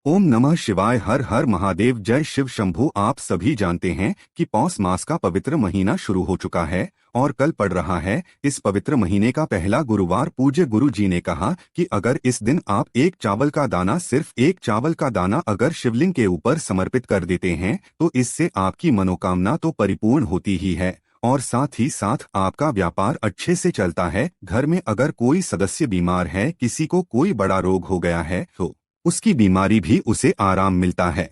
ओम नमः शिवाय। हर हर महादेव। जय शिव शंभू। आप सभी जानते हैं कि पौष मास का पवित्र महीना शुरू हो चुका है और कल पड़ रहा है। इस पवित्र महीने का पहला गुरुवार। पूज्य गुरु जी ने कहा कि अगर इस दिन आप एक चावल का दाना, सिर्फ एक चावल का दाना अगर शिवलिंग के ऊपर समर्पित कर देते हैं तो इससे आपकी मनोकामना तो परिपूर्ण होती ही है और साथ ही साथ आपका व्यापार अच्छे से चलता है। घर में अगर कोई सदस्य बीमार है, किसी को कोई बड़ा रोग हो गया है तो उसकी बीमारी भी उसे आराम मिलता है।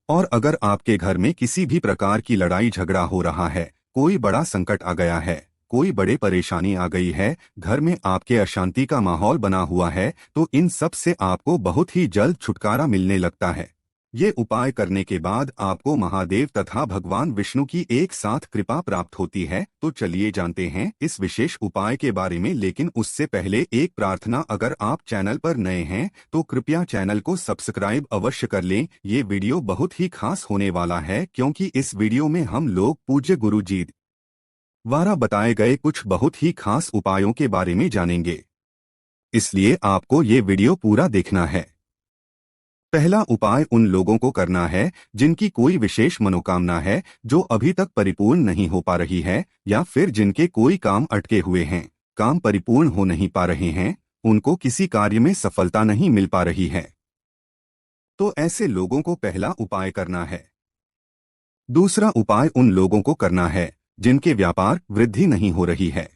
और अगर आपके घर में किसी भी प्रकार की लड़ाई झगड़ा हो रहा है, कोई बड़ा संकट आ गया है, कोई बड़े परेशानी आ गई है, घर में आपके अशांति का माहौल बना हुआ है, तो इन सब से आपको बहुत ही जल्द छुटकारा मिलने लगता है। ये उपाय करने के बाद आपको महादेव तथा भगवान विष्णु की एक साथ कृपा प्राप्त होती है। तो चलिए जानते हैं इस विशेष उपाय के बारे में, लेकिन उससे पहले एक प्रार्थना। अगर आप चैनल पर नए हैं तो कृपया चैनल को सब्सक्राइब अवश्य कर लें। ये वीडियो बहुत ही खास होने वाला है क्योंकि इस वीडियो में हम लोग पूज्य गुरु जी द्वारा बताए गए कुछ बहुत ही खास उपायों के बारे में जानेंगे, इसलिए आपको ये वीडियो पूरा देखना है। पहला उपाय उन लोगों को करना है जिनकी कोई विशेष मनोकामना है जो अभी तक परिपूर्ण नहीं हो पा रही है, या फिर जिनके कोई काम अटके हुए हैं, काम परिपूर्ण हो नहीं पा रहे हैं, उनको किसी कार्य में सफलता नहीं मिल पा रही है। तो ऐसे लोगों को पहला उपाय करना है। दूसरा उपाय उन लोगों को करना है जिनके व्यापार वृद्धि नहीं हो रही है,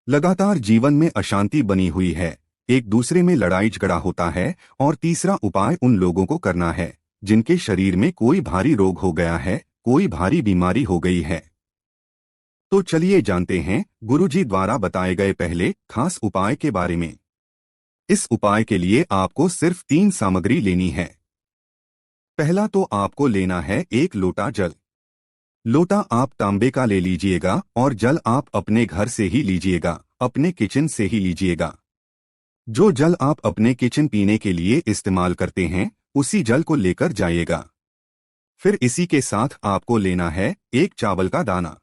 लगातार जीवन में अशांति बनी हुई है, एक दूसरे में लड़ाई झगड़ा होता है। और तीसरा उपाय उन लोगों को करना है जिनके शरीर में कोई भारी रोग हो गया है, कोई भारी बीमारी हो गई है। तो चलिए जानते हैं गुरुजी द्वारा बताए गए पहले खास उपाय के बारे में। इस उपाय के लिए आपको सिर्फ 3 सामग्री लेनी है। पहला तो आपको लेना है एक लोटा जल। लोटा आप तांबे का ले लीजिएगा और जल आप अपने घर से ही लीजिएगा, अपने किचन से ही लीजिएगा। जो जल आप अपने किचन पीने के लिए इस्तेमाल करते हैं उसी जल को लेकर जाइएगा। फिर इसी के साथ आपको लेना है एक चावल का दाना।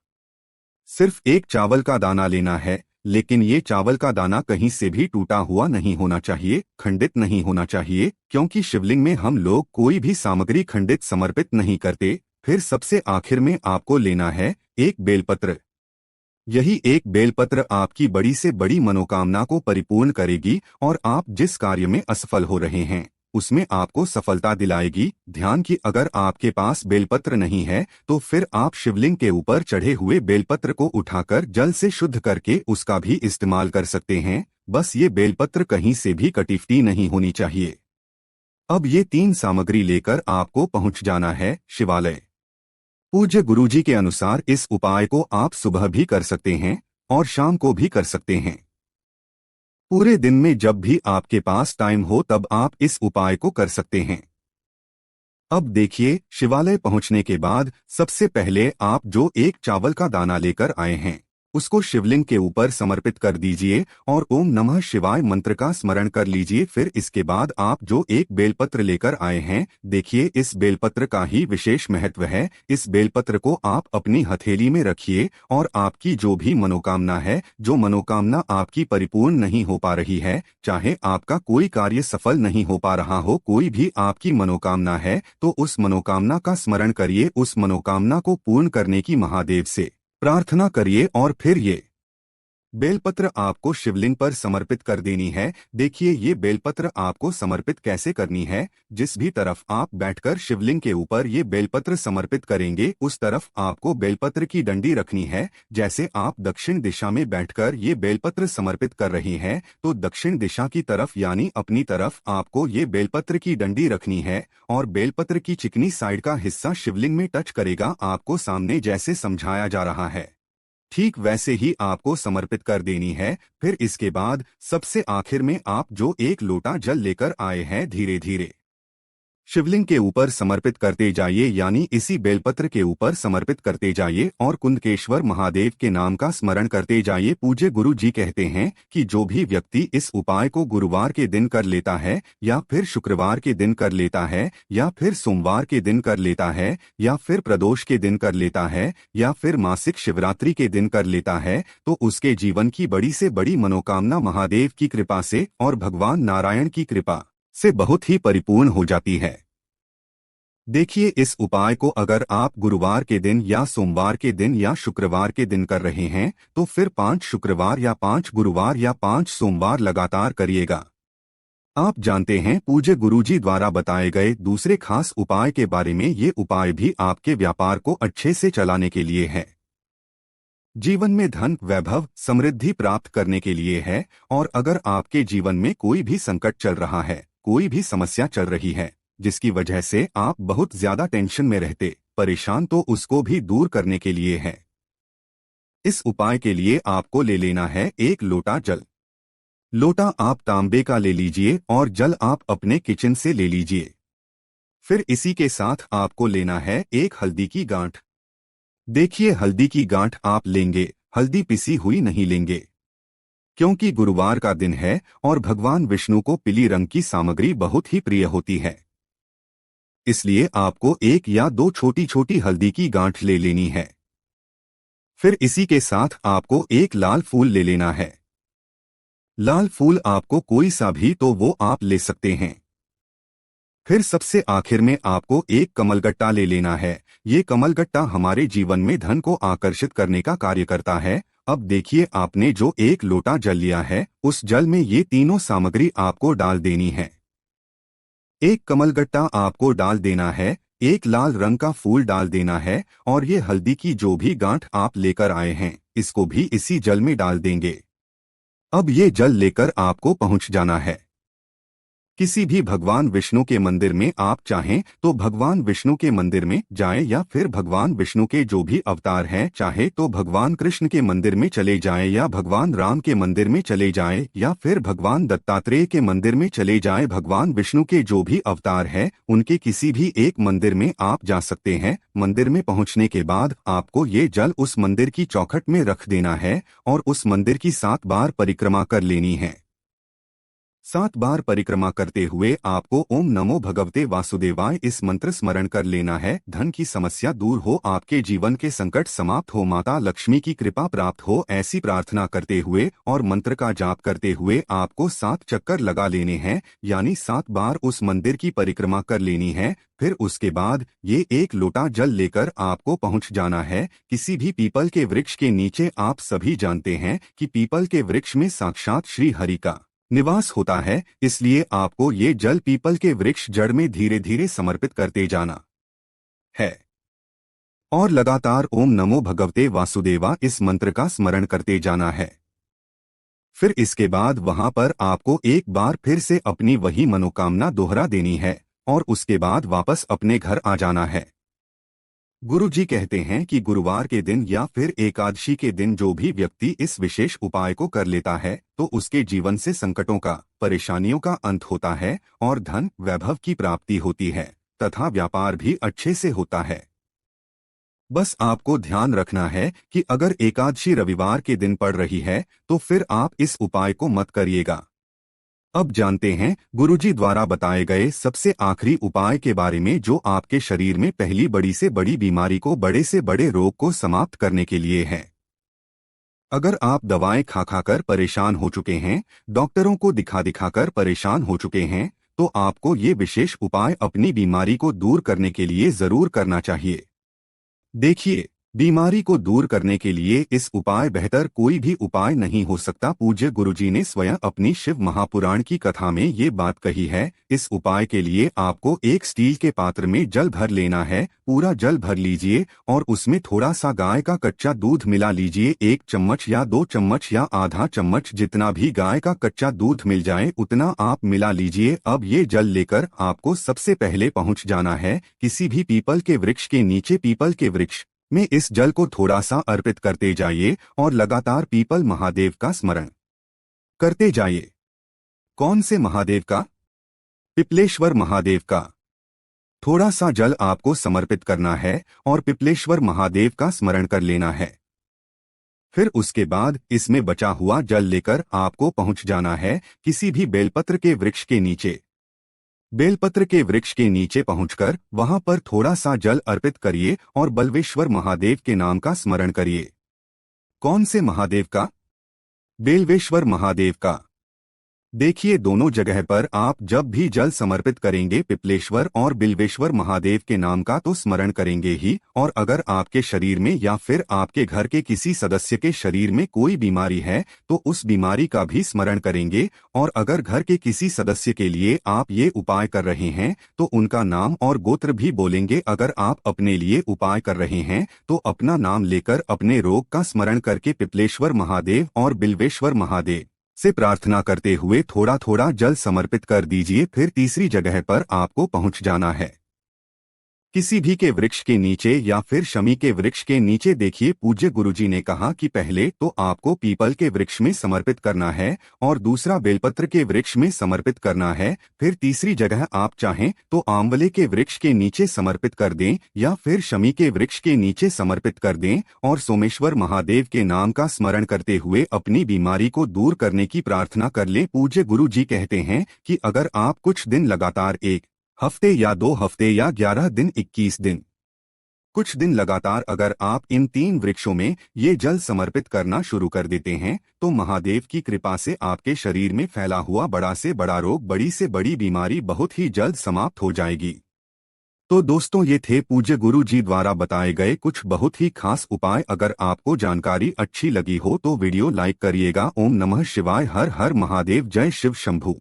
सिर्फ एक चावल का दाना लेना है, लेकिन ये चावल का दाना कहीं से भी टूटा हुआ नहीं होना चाहिए, खंडित नहीं होना चाहिए, क्योंकि शिवलिंग में हम लोग कोई भी सामग्री खंडित समर्पित नहीं करते। फिर सबसे आखिर में आपको लेना है एक बेलपत्र। यही एक बेलपत्र आपकी बड़ी से बड़ी मनोकामना को परिपूर्ण करेगी और आप जिस कार्य में असफल हो रहे हैं उसमें आपको सफलता दिलाएगी। ध्यान की अगर आपके पास बेलपत्र नहीं है तो फिर आप शिवलिंग के ऊपर चढ़े हुए बेलपत्र को उठाकर जल से शुद्ध करके उसका भी इस्तेमाल कर सकते हैं। बस ये बेलपत्र कहीं से भी कटी-फटी नहीं होनी चाहिए। अब ये 3 सामग्री लेकर आपको पहुंच जाना है शिवालय। पूज्य गुरुजी के अनुसार इस उपाय को आप सुबह भी कर सकते हैं और शाम को भी कर सकते हैं। पूरे दिन में जब भी आपके पास टाइम हो तब आप इस उपाय को कर सकते हैं। अब देखिए, शिवालय पहुंचने के बाद सबसे पहले आप जो एक चावल का दाना लेकर आए हैं उसको शिवलिंग के ऊपर समर्पित कर दीजिए और ओम नमः शिवाय मंत्र का स्मरण कर लीजिए। फिर इसके बाद आप जो एक बेलपत्र लेकर आए हैं, देखिए इस बेलपत्र का ही विशेष महत्व है। इस बेलपत्र को आप अपनी हथेली में रखिए और आपकी जो भी मनोकामना है, जो मनोकामना आपकी परिपूर्ण नहीं हो पा रही है, चाहे आपका कोई कार्य सफल नहीं हो पा रहा हो, कोई भी आपकी मनोकामना है, तो उस मनोकामना का स्मरण करिए, उस मनोकामना को पूर्ण करने की महादेव से प्रार्थना करिए और फिर ये बेलपत्र आपको शिवलिंग पर समर्पित कर देनी है। देखिए ये बेलपत्र आपको समर्पित कैसे करनी है। जिस भी तरफ आप बैठकर शिवलिंग के ऊपर ये बेलपत्र समर्पित करेंगे उस तरफ आपको बेलपत्र की डंडी रखनी है। जैसे आप दक्षिण दिशा में बैठकर ये बेलपत्र समर्पित कर रही हैं तो दक्षिण दिशा की तरफ यानी अपनी तरफ आपको ये बेलपत्र की डंडी रखनी है और बेलपत्र की चिकनी साइड का हिस्सा शिवलिंग में टच करेगा। आपको सामने जैसे समझाया जा रहा है ठीक वैसे ही आपको समर्पित कर देनी है। फिर इसके बाद सबसे आखिर में आप जो एक लोटा जल लेकर आए हैं धीरे धीरे शिवलिंग के ऊपर समर्पित करते जाइए, यानी इसी बेलपत्र के ऊपर समर्पित करते जाइए और कुंदकेश्वर महादेव के नाम का स्मरण करते जाइए। पूज्य गुरु जी कहते हैं कि जो भी व्यक्ति इस उपाय को गुरुवार के दिन कर लेता है या फिर शुक्रवार के दिन कर लेता है या फिर सोमवार के दिन कर लेता है या फिर प्रदोष के दिन कर लेता है या फिर मासिक शिवरात्रि के दिन कर लेता है, तो उसके जीवन की बड़ी से बड़ी मनोकामना महादेव की कृपा से और भगवान नारायण की कृपा से बहुत ही परिपूर्ण हो जाती है। देखिए, इस उपाय को अगर आप गुरुवार के दिन या सोमवार के दिन या शुक्रवार के दिन कर रहे हैं तो फिर 5 शुक्रवार या 5 गुरुवार या 5 सोमवार लगातार करिएगा। आप जानते हैं, पूज्य गुरुजी द्वारा बताए गए दूसरे खास उपाय के बारे में। ये उपाय भी आपके व्यापार को अच्छे से चलाने के लिए है, जीवन में धन वैभव समृद्धि प्राप्त करने के लिए है। और अगर आपके जीवन में कोई भी संकट चल रहा है, कोई भी समस्या चल रही है जिसकी वजह से आप बहुत ज्यादा टेंशन में रहते परेशान, तो उसको भी दूर करने के लिए है। इस उपाय के लिए आपको ले लेना है 1 लोटा जल। लोटा आप तांबे का ले लीजिए और जल आप अपने किचन से ले लीजिए। फिर इसी के साथ आपको लेना है 1 हल्दी की गांठ। देखिए, हल्दी की गांठ आप लेंगे, हल्दी पिसी हुई नहीं लेंगे, क्योंकि गुरुवार का दिन है और भगवान विष्णु को पीली रंग की सामग्री बहुत ही प्रिय होती है। इसलिए आपको 1 या 2 छोटी छोटी हल्दी की गांठ ले लेनी है। फिर इसी के साथ आपको 1 लाल फूल ले लेना है। लाल फूल आपको कोई सा भी तो वो आप ले सकते हैं। फिर सबसे आखिर में आपको 1 कमलगट्टा ले लेना है। ये कमलगट्टा हमारे जीवन में धन को आकर्षित करने का कार्य करता है। अब देखिए, आपने जो 1 लोटा जल लिया है, उस जल में ये तीनों सामग्री आपको डाल देनी है। 1 कमलगट्टा आपको डाल देना है, 1 लाल रंग का फूल डाल देना है और ये हल्दी की जो भी गांठ आप लेकर आए हैं, इसको भी इसी जल में डाल देंगे। अब ये जल लेकर आपको पहुंच जाना है किसी भी भगवान विष्णु के मंदिर में। आप चाहें तो भगवान विष्णु के मंदिर में जाएं या फिर भगवान विष्णु के जो भी अवतार हैं, चाहे तो भगवान कृष्ण के मंदिर में चले जाएं या भगवान राम के मंदिर में चले जाएं या फिर भगवान दत्तात्रेय के मंदिर में चले जाएं। भगवान विष्णु के जो भी अवतार हैं, उनके किसी भी एक मंदिर में आप जा सकते हैं। मंदिर में पहुंचने के बाद आपको ये जल उस मंदिर की चौखट में रख देना है और उस मंदिर की 7 बार परिक्रमा कर लेनी है। 7 बार परिक्रमा करते हुए आपको ओम नमो भगवते वासुदेवाय इस मंत्र स्मरण कर लेना है। धन की समस्या दूर हो, आपके जीवन के संकट समाप्त हो, माता लक्ष्मी की कृपा प्राप्त हो, ऐसी प्रार्थना करते हुए और मंत्र का जाप करते हुए आपको 7 चक्कर लगा लेने हैं, यानी 7 बार उस मंदिर की परिक्रमा कर लेनी है। फिर उसके बाद ये 1 लोटा जल लेकर आपको पहुंच जाना है किसी भी पीपल के वृक्ष के नीचे। आप सभी जानते हैं कि पीपल के वृक्ष में साक्षात श्री हरि का निवास होता है, इसलिए आपको ये जल पीपल के वृक्ष जड़ में धीरे धीरे समर्पित करते जाना है और लगातार ओम नमो भगवते वासुदेवा इस मंत्र का स्मरण करते जाना है। फिर इसके बाद वहां पर आपको एक बार फिर से अपनी वही मनोकामना दोहरा देनी है और उसके बाद वापस अपने घर आ जाना है। गुरुजी कहते हैं कि गुरुवार के दिन या फिर एकादशी के दिन जो भी व्यक्ति इस विशेष उपाय को कर लेता है तो उसके जीवन से संकटों का, परेशानियों का अंत होता है और धन वैभव की प्राप्ति होती है तथा व्यापार भी अच्छे से होता है। बस आपको ध्यान रखना है कि अगर एकादशी रविवार के दिन पड़ रही है तो फिर आप इस उपाय को मत करिएगा। अब जानते हैं गुरुजी द्वारा बताए गए सबसे आखिरी उपाय के बारे में, जो आपके शरीर में पहली बड़ी से बड़ी बीमारी को, बड़े से बड़े रोग को समाप्त करने के लिए है। अगर आप दवाएं खा खाकर परेशान हो चुके हैं, डॉक्टरों को दिखा दिखाकर परेशान हो चुके हैं, तो आपको ये विशेष उपाय अपनी बीमारी को दूर करने के लिए जरूर करना चाहिए। देखिए, बीमारी को दूर करने के लिए इस उपाय बेहतर कोई भी उपाय नहीं हो सकता। पूज्य गुरुजी ने स्वयं अपनी शिव महापुराण की कथा में ये बात कही है। इस उपाय के लिए आपको एक स्टील के पात्र में जल भर लेना है। पूरा जल भर लीजिए और उसमें थोड़ा सा गाय का कच्चा दूध मिला लीजिए। 1 चम्मच या 2 चम्मच या आधा चम्मच, जितना भी गाय का कच्चा दूध मिल जाए उतना आप मिला लीजिए। अब ये जल लेकर आपको सबसे पहले पहुंच जाना है किसी भी पीपल के वृक्ष के नीचे। पीपल के वृक्ष में इस जल को थोड़ा सा अर्पित करते जाइए और लगातार पीपल महादेव का स्मरण करते जाइए। कौन से महादेव का? पिपलेश्वर महादेव का। थोड़ा सा जल आपको समर्पित करना है और पिपलेश्वर महादेव का स्मरण कर लेना है। फिर उसके बाद इसमें बचा हुआ जल लेकर आपको पहुंच जाना है किसी भी बेलपत्र के वृक्ष के नीचे। बेलपत्र के वृक्ष के नीचे पहुंचकर वहां पर थोड़ा सा जल अर्पित करिए और बल्वेश्वर महादेव के नाम का स्मरण करिए। कौन से महादेव का? बेलवेश्वर महादेव का। देखिए, दोनों जगह पर आप जब भी जल समर्पित करेंगे पिपलेश्वर और बिल्वेश्वर महादेव के नाम का तो स्मरण करेंगे ही। और अगर आपके शरीर में या फिर आपके घर के किसी सदस्य के शरीर में कोई बीमारी है तो उस बीमारी का भी स्मरण करेंगे। और अगर घर के किसी सदस्य के लिए आप ये उपाय कर रहे हैं तो उनका नाम और गोत्र भी बोलेंगे। अगर आप अपने लिए उपाय कर रहे हैं तो अपना नाम लेकर अपने रोग का स्मरण करके पिपलेश्वर महादेव और बिल्वेश्वर महादेव से प्रार्थना करते हुए थोड़ा थोड़ा जल समर्पित कर दीजिए। फिर तीसरी जगह पर आपको पहुंच जाना है। किसी भी के वृक्ष के नीचे या फिर शमी के वृक्ष के नीचे। देखिए, पूज्य गुरुजी ने कहा कि पहले तो आपको पीपल के वृक्ष में समर्पित करना है और दूसरा बेलपत्र के वृक्ष में समर्पित करना है। फिर तीसरी जगह आप चाहें तो आंवले के वृक्ष के नीचे समर्पित कर दें या फिर शमी के वृक्ष के नीचे समर्पित कर दें और सोमेश्वर महादेव के नाम का स्मरण करते हुए अपनी बीमारी को दूर करने की प्रार्थना कर लें। पूज्य गुरु जी कहते हैं कि अगर आप कुछ दिन लगातार 1 हफ्ते या 2 हफ्ते या 11 दिन 21 दिन कुछ दिन लगातार अगर आप इन 3 वृक्षों में ये जल समर्पित करना शुरू कर देते हैं तो महादेव की कृपा से आपके शरीर में फैला हुआ बड़ा से बड़ा रोग, बड़ी से बड़ी बीमारी बहुत ही जल्द समाप्त हो जाएगी। तो दोस्तों, ये थे पूज्य गुरु जी द्वारा बताए गए कुछ बहुत ही खास उपाय। अगर आपको जानकारी अच्छी लगी हो तो वीडियो लाइक करिएगा। ओम नमः शिवाय। हर हर महादेव। जय शिव शंभू।